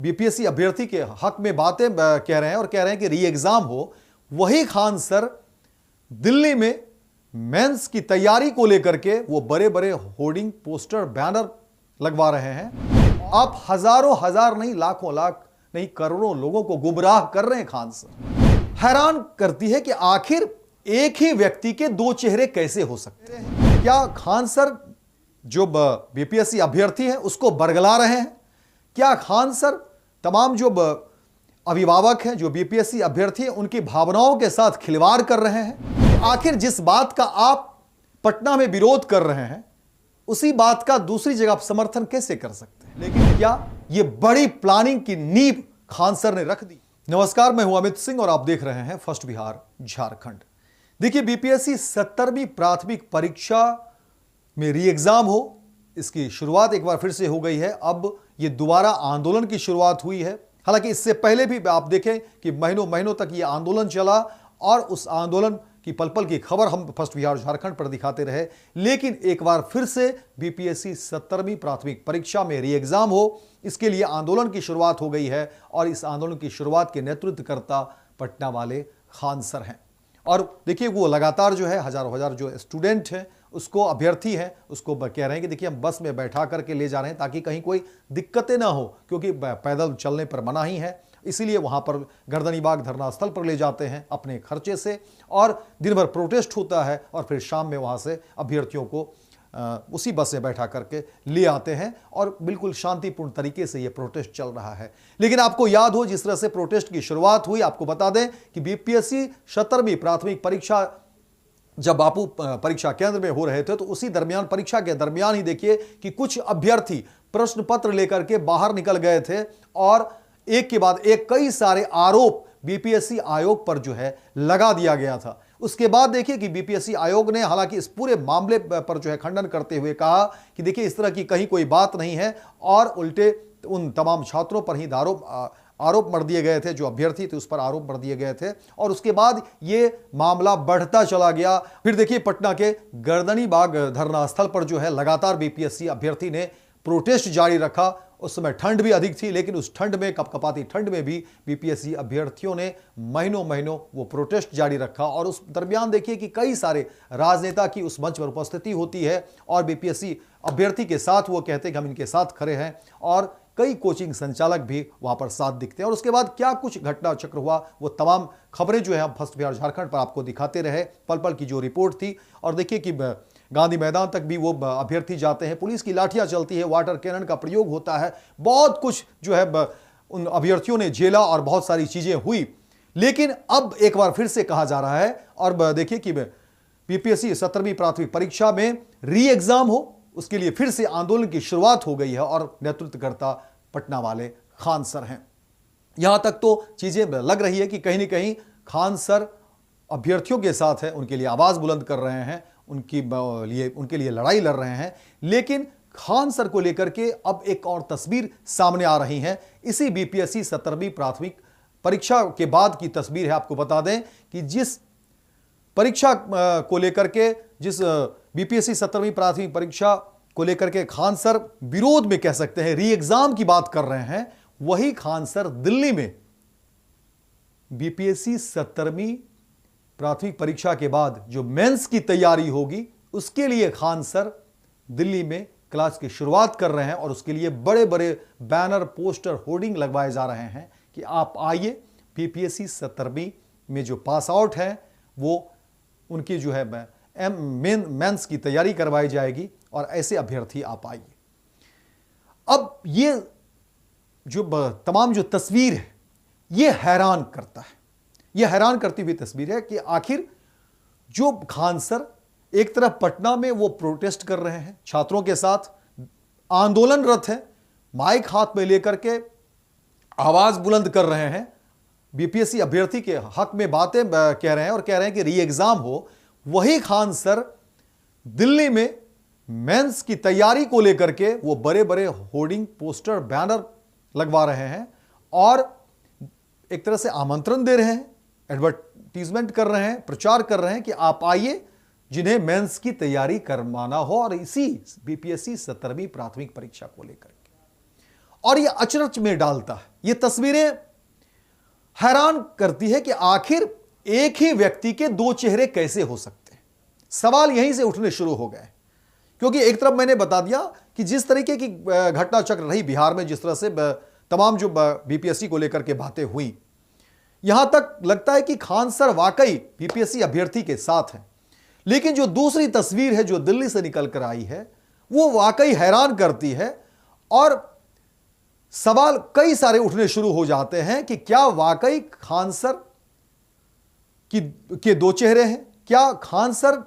BPSC अभ्यर्थी के हक में बातें कह रहे हैं और कह रहे हैं कि री एग्जाम हो। वही खान सर दिल्ली में मेंस की तैयारी को लेकर के वो बड़े बड़े होर्डिंग पोस्टर बैनर लगवा रहे हैं। आप हजारों हजार नहीं, लाखों लाख नहीं, करोड़ों लोगों को गुमराह कर रहे हैं खान सर। हैरान करती है कि आखिर एक ही व्यक्ति के दो चेहरे कैसे हो सकते हैं। क्या खान सर जो बीपीएससी अभ्यर्थी है उसको बरगला रहे हैं? क्या खान सर तमाम जो अभिभावक हैं, जो बीपीएससी अभ्यर्थी हैं, उनकी भावनाओं के साथ खिलवाड़ कर रहे हैं? तो आखिर जिस बात का आप पटना में विरोध कर रहे हैं, उसी बात का दूसरी जगह आप समर्थन कैसे कर सकते हैं? लेकिन क्या यह बड़ी प्लानिंग की नींव खान सर ने रख दी? नमस्कार, मैं हूं अमित सिंह और आप देख रहे हैं फर्स्ट बिहार झारखंड। देखिए, बीपीएससी 17वीं प्राथमिक परीक्षा में री एग्जाम हो, इसकी शुरुआत एक बार फिर से हो गई है। अब ये दोबारा आंदोलन की शुरुआत हुई है। हालांकि इससे पहले भी आप देखें कि महीनों महीनों तक ये आंदोलन चला और उस आंदोलन की पल पल की खबर हम फर्स्ट बिहार झारखंड पर दिखाते रहे। लेकिन एक बार फिर से बीपीएससी 17वीं प्राथमिक परीक्षा में री एग्जाम हो, इसके लिए आंदोलन की शुरुआत हो गई है। और इस आंदोलन की शुरुआत के नेतृत्वकर्ता पटना वाले खान सर हैं। और देखिए, वो लगातार जो है हजारों हजार जो स्टूडेंट हैं, उसको अभ्यर्थी हैं, उसको कह रहे हैं कि देखिए हम बस में बैठा करके ले जा रहे हैं ताकि कहीं कोई दिक्कतें ना हो, क्योंकि पैदल चलने पर मना ही है। इसीलिए वहाँ पर गर्दनीबाग धरना स्थल पर ले जाते हैं अपने खर्चे से, और दिन भर प्रोटेस्ट होता है और फिर शाम में वहाँ से अभ्यर्थियों को उसी बस में बैठा करके ले आते हैं और बिल्कुल शांतिपूर्ण तरीके से ये प्रोटेस्ट चल रहा है। लेकिन आपको याद हो, जिस तरह से प्रोटेस्ट की शुरुआत हुई, आपको बता दें कि बीपीएससी 17वीं प्राथमिक परीक्षा जब बापू परीक्षा केंद्र में हो रहे थे, तो उसी दरमियान, परीक्षा के दरमियान ही देखिए कि कुछ अभ्यर्थी प्रश्न पत्र लेकर के बाहर निकल गए थे और एक के बाद एक कई सारे आरोप बीपीएससी आयोग पर जो है लगा दिया गया था। उसके बाद देखिए कि बीपीएससी आयोग ने हालांकि इस पूरे मामले पर जो है खंडन करते हुए कहा कि देखिए इस तरह की कहीं कोई बात नहीं है, और उल्टे उन तमाम छात्रों पर ही आरोप मर दिए गए थे, जो अभ्यर्थी थे उस पर आरोप मर दिए गए थे। और उसके बाद ये मामला बढ़ता चला गया। फिर देखिए, पटना के गर्दनीबाग धरना स्थल पर जो है लगातार बीपीएससी अभ्यर्थी ने प्रोटेस्ट जारी रखा। उस समय ठंड भी अधिक थी, लेकिन उस ठंड में, कपकपाती ठंड में भी बीपीएससी अभ्यर्थियों ने महीनों महीनों वो प्रोटेस्ट जारी रखा। और उस दरमियान देखिए कि कई सारे राजनेता की उस मंच पर उपस्थिति होती है और बीपीएससी अभ्यर्थी के साथ वो कहते हैं कि हम इनके साथ खड़े हैं, और कई कोचिंग संचालक भी वहां पर साथ दिखते हैं। और उसके बाद क्या कुछ घटना चक्र हुआ, वो तमाम खबरें जो है हम फर्स्ट बिहार झारखंड पर आपको दिखाते रहे, पल पल की जो रिपोर्ट थी। और देखिए कि गांधी मैदान तक भी वो अभ्यर्थी जाते हैं, पुलिस की लाठियां चलती है, वाटर कैनन का प्रयोग होता है, बहुत कुछ जो है उन अभ्यर्थियों ने झेला और बहुत सारी चीजें हुई। लेकिन अब एक बार फिर से कहा जा रहा है, और देखिए कि बीपीएससी 17वीं प्राथमिक परीक्षा में री एग्जाम हो, उसके लिए फिर से आंदोलन की शुरुआत हो गई है और नेतृत्वकर्ता पटना वाले खान सर हैं। यहां तक तो चीजें लग रही है कि कहीं ना कहीं खान सर अभ्यर्थियों के साथ है, उनके लिए आवाज बुलंद कर रहे हैं, उनके लिए लड़ाई लड़ रहे हैं। लेकिन खान सर को लेकर के अब एक और तस्वीर सामने आ रही है। इसी बीपीएससी 17वीं प्राथमिक परीक्षा के बाद की तस्वीर है। आपको बता दें कि जिस परीक्षा को लेकर के, जिस बीपीएससी 17वीं प्राथमिक परीक्षा को लेकर के खान सर विरोध में, कह सकते हैं, री एग्जाम की बात कर रहे हैं, वही खान सर दिल्ली में बीपीएससी 17वीं प्राथमिक परीक्षा के बाद जो मेंस की तैयारी होगी, उसके लिए खान सर दिल्ली में क्लास की शुरुआत कर रहे हैं। और उसके लिए बड़े बड़े बैनर, पोस्टर, होर्डिंग लगवाए जा रहे हैं कि आप आइए, बीपीएससी 17वीं में जो पास आउट है वो उनकी जो है मेंस की तैयारी करवाई जाएगी, और ऐसे अभ्यर्थी आप आइए। अब ये जो तमाम जो तस्वीर है, ये हैरान करता है। ये हैरान करती हुई तस्वीर है कि आखिर जो खान सर एक तरफ पटना में वो प्रोटेस्ट कर रहे हैं, छात्रों के साथ आंदोलनरत हैं, माइक हाथ में लेकर के आवाज बुलंद कर रहे हैं, बीपीएससी अभ्यर्थी के हक में बातें कह रहे हैं और कह रहे हैं कि री एग्जाम हो। वही खान सर दिल्ली में मेंस की तैयारी को लेकर के वो बड़े बड़े होर्डिंग, पोस्टर, बैनर लगवा रहे हैं और एक तरह से आमंत्रण दे रहे हैं, एडवर्टीजमेंट कर रहे हैं, प्रचार कर रहे हैं कि आप आइए, जिन्हें मेंस की तैयारी करवाना हो, और इसी बीपीएससी 17वीं प्राथमिक परीक्षा को लेकर के। और यह अचरज में डालता है। ये तस्वीरें हैरान करती है कि आखिर एक ही व्यक्ति के दो चेहरे कैसे हो सकते हैं। सवाल यहीं से उठने शुरू हो गए, क्योंकि एक तरफ मैंने बता दिया कि जिस तरीके की घटना चक्र रही बिहार में, जिस तरह से तमाम जो बीपीएससी को लेकर के बातें हुई, यहां तक लगता है कि खान सर वाकई बीपीएससी अभ्यर्थी के साथ हैं। लेकिन जो दूसरी तस्वीर है जो दिल्ली से निकल कर आई है, वो वाकई हैरान करती है और सवाल कई सारे उठने शुरू हो जाते हैं कि क्या वाकई खान सर के दो चेहरे हैं? क्या खान सर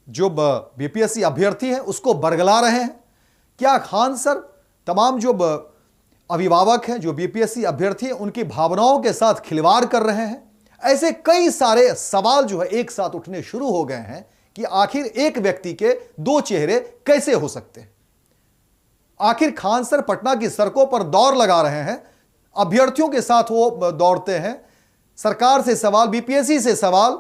जो बीपीएससी अभ्यर्थी हैं उसको बरगला रहे हैं? क्या खान सर तमाम जो अभिभावक हैं, जो बीपीएससी अभ्यर्थी हैं, उनकी भावनाओं के साथ खिलवाड़ कर रहे हैं? ऐसे कई सारे सवाल जो है एक साथ उठने शुरू हो गए हैं कि आखिर एक व्यक्ति के दो चेहरे कैसे हो सकते हैं। आखिर खान सर पटना की सड़कों पर दौड़ लगा रहे हैं, अभ्यर्थियों के साथ वो दौड़ते हैं, सरकार से सवाल, बीपीएससी से सवाल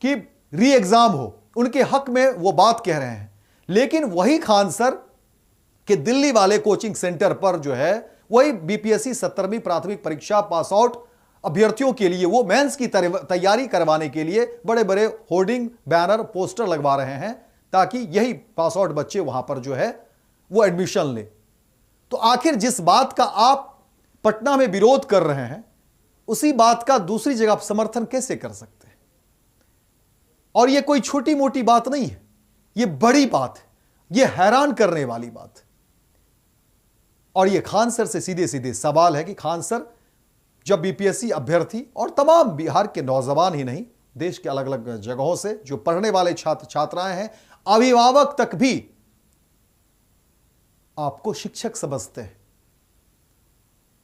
कि री एग्जाम हो, उनके हक में वो बात कह रहे हैं। लेकिन वही खान सर के दिल्ली वाले कोचिंग सेंटर पर जो है, वही बीपीएससी 17वीं प्राथमिक परीक्षा पास आउट अभ्यर्थियों के लिए वो मेंस की तैयारी करवाने के लिए बड़े बड़े होर्डिंग, बैनर, पोस्टर लगवा रहे हैं ताकि यही पास आउट बच्चे वहां पर जो है वो एडमिशन ले। तो आखिर जिस बात का आप पटना में विरोध कर रहे हैं, उसी बात का दूसरी जगह आप समर्थन कैसे कर सकते हैं? और यह कोई छोटी मोटी बात नहीं है, यह बड़ी बात है, यह हैरान करने वाली बात है। और यह खान सर से सीधे सीधे सवाल है कि खान सर जब बीपीएससी अभ्यर्थी और तमाम बिहार के नौजवान ही नहीं, देश के अलग अलग जगहों से जो पढ़ने वाले छात्र छात्राएं हैं, अभिभावक तक भी आपको शिक्षक समझते हैं।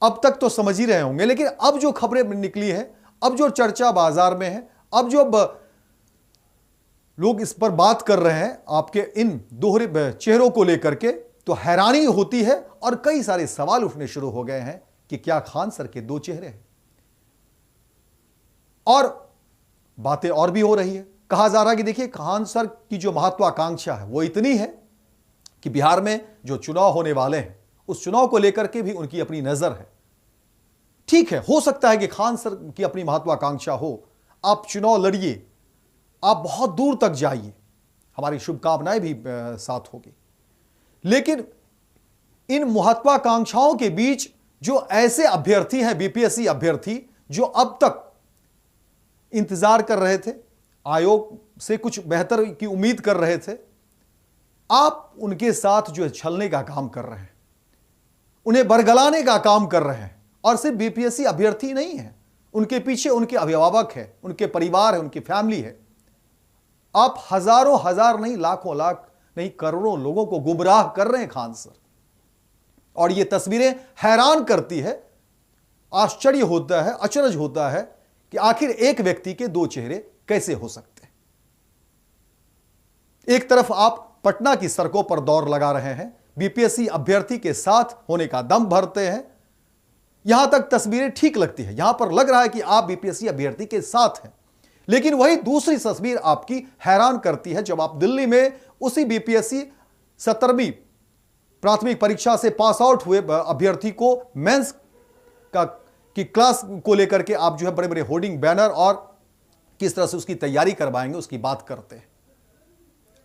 अब तक तो समझ ही रहे होंगे, लेकिन अब जो खबरें निकली है, अब जो चर्चा बाजार में है, अब जो लोग इस पर बात कर रहे हैं आपके इन दोहरे चेहरों को लेकर के, तो हैरानी होती है और कई सारे सवाल उठने शुरू हो गए हैं कि क्या खान सर के दो चेहरे हैं। और बातें और भी हो रही है, कहा जा रहा है कि देखिए खान सर की जो महत्वाकांक्षा है वो इतनी है कि बिहार में जो चुनाव होने वाले हैं उस चुनाव को लेकर के भी उनकी अपनी नजर है। ठीक है, हो सकता है कि खान सर की अपनी महत्वाकांक्षा हो, आप चुनाव लड़िए, आप बहुत दूर तक जाइए, हमारी शुभकामनाएं भी साथ होगी। लेकिन इन महत्वाकांक्षाओं के बीच जो ऐसे अभ्यर्थी हैं, बीपीएससी अभ्यर्थी, जो अब तक इंतजार कर रहे थे, आयोग से कुछ बेहतर की उम्मीद कर रहे थे, आप उनके साथ जो छलने का काम कर रहे हैं, उन्हें बरगलाने का काम कर रहे हैं। और सिर्फ बीपीएससी अभ्यर्थी नहीं है, उनके पीछे उनके अभिभावक है, उनके परिवार है, उनकी फैमिली है। आप हजारों हजार नहीं, लाखों लाख नहीं, करोड़ों लोगों को गुमराह कर रहे हैं खान सर। और ये तस्वीरें हैरान करती है, आश्चर्य होता है, अचरज होता है कि आखिर एक व्यक्ति के दो चेहरे कैसे हो सकते हैं। एक तरफ आप पटना की सड़कों पर दौड़ लगा रहे हैं, बीपीएससी अभ्यर्थी के साथ होने का दम भरते हैं, यहां तक तस्वीरें ठीक लगती है, यहां पर लग रहा है कि आप बीपीएससी अभ्यर्थी के साथ हैं। लेकिन वही दूसरी तस्वीर आपकी हैरान करती है जब आप दिल्ली में उसी बीपीएससी 17वीं प्राथमिक परीक्षा से पास आउट हुए अभ्यर्थी को मेंस की क्लास को लेकर के आप जो है बड़े बड़े होर्डिंग, बैनर और किस तरह से उसकी तैयारी करवाएंगे उसकी बात करते हैं।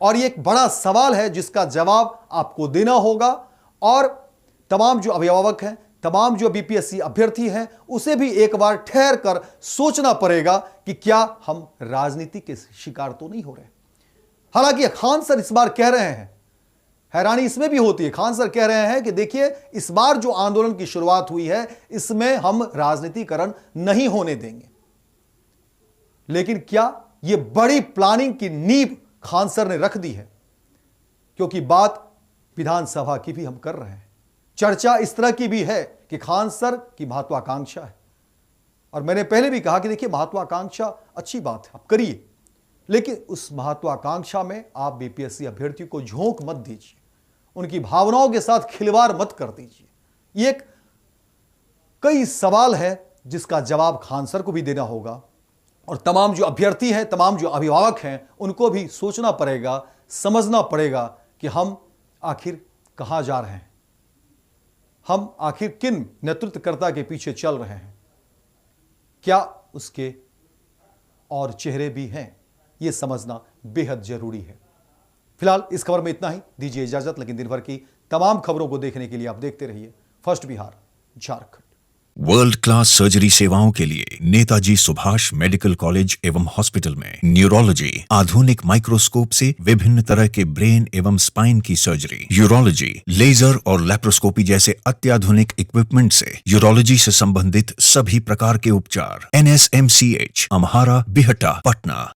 और ये एक बड़ा सवाल है जिसका जवाब आपको देना होगा, और तमाम जो अभिभावक हैं, तमाम जो बीपीएससी अभ्यर्थी हैं, उसे भी एक बार ठहर कर सोचना पड़ेगा कि क्या हम राजनीति के शिकार तो नहीं हो रहे। हालांकि खान सर इस बार कह रहे हैं, हैरानी इसमें भी होती है, खान सर कह रहे हैं कि देखिए इस बार जो आंदोलन की शुरुआत हुई है इसमें हम राजनीतिकरण नहीं होने देंगे। लेकिन क्या यह बड़ी प्लानिंग की नींव खान सर ने रख दी है? क्योंकि बात विधानसभा की भी हम कर रहे हैं, चर्चा इस तरह की भी है कि खान सर की महत्वाकांक्षा है। और मैंने पहले भी कहा कि देखिए महत्वाकांक्षा अच्छी बात है, आप करिए, लेकिन उस महत्वाकांक्षा में आप बीपीएससी अभ्यर्थी को झोंक मत दीजिए, उनकी भावनाओं के साथ खिलवाड़ मत कर दीजिए। ये कई सवाल है जिसका जवाब खान सर को भी देना होगा, और तमाम जो अभ्यर्थी हैं, तमाम जो अभिभावक हैं, उनको भी सोचना पड़ेगा, समझना पड़ेगा कि हम आखिर कहां जा रहे हैं। हम आखिर किन नेतृत्वकर्ता के पीछे चल रहे हैं, क्या उसके और चेहरे भी हैं, यह समझना बेहद जरूरी है। फिलहाल इस खबर में इतना ही, दीजिए इजाजत। लेकिन दिन भर की तमाम खबरों को देखने के लिए आप देखते रहिए first Bihar Jharkhand. World class surgery सेवाओं के लिए नेताजी सुभाष मेडिकल कॉलेज एवं हॉस्पिटल में न्यूरोलॉजी, आधुनिक माइक्रोस्कोप से विभिन्न तरह के ब्रेन एवं स्पाइन की सर्जरी, यूरोलॉजी, लेजर और लेप्रोस्कोपी जैसे अत्याधुनिक इक्विपमेंट से यूरोलॉजी से संबंधित सभी प्रकार के उपचार। NSMCH, अम्हारा, बिहटा, पटना।